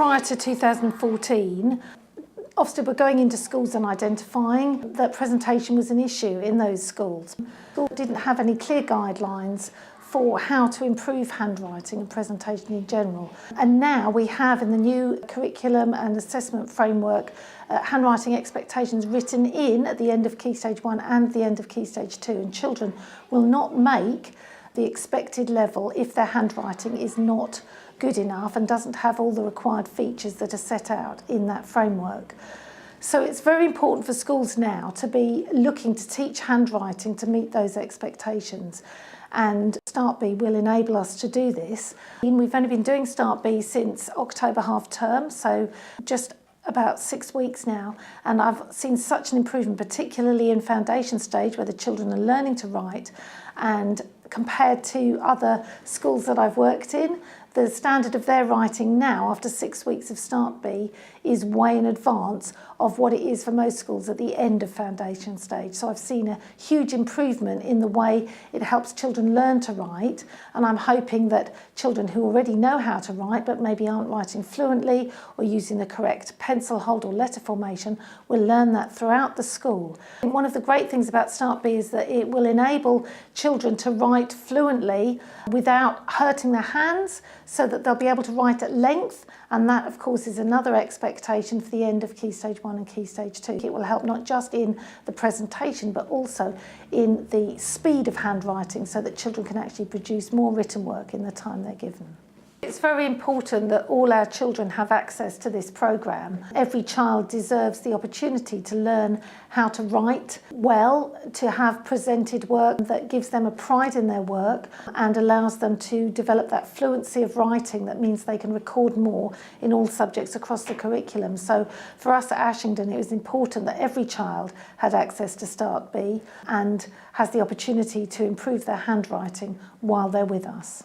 prior to 2014, Ofsted were going into schools and identifying that presentation was an issue in those schools. Schools didn't have any clear guidelines for how to improve handwriting and presentation in general. And now we have in the new curriculum and assessment framework handwriting expectations written in at the end of Key Stage 1 and the end of Key Stage 2, and children will not make the expected level if their handwriting is not good enough and doesn't have all the required features that are set out in that framework. So it's very important for schools now to be looking to teach handwriting to meet those expectations. And Start B will enable us to do this. We've only been doing Start B since October half term, so just about 6 weeks now, and I've seen such an improvement, particularly in foundation stage where the children are learning to write, and compared to other schools that I've worked in, the standard of their writing now, after 6 weeks of Start B, is way in advance of what it is for most schools at the end of foundation stage. So I've seen a huge improvement in the way it helps children learn to write, and I'm hoping that children who already know how to write but maybe aren't writing fluently or using the correct pencil hold or letter formation will learn that throughout the school. And one of the great things about Start B is that it will enable children to write fluently without hurting their hands, so that they'll be able to write at length, and that of course is another expectation for the end of Key Stage 1 and Key Stage 2. It will help not just in the presentation but also in the speed of handwriting, so that children can actually produce more written work in the time they're given. It's very important that all our children have access to this programme. Every child deserves the opportunity to learn how to write well, to have presented work that gives them a pride in their work and allows them to develop that fluency of writing that means they can record more in all subjects across the curriculum. So for us at Ashingdon, it was important that every child had access to Start B and has the opportunity to improve their handwriting while they're with us.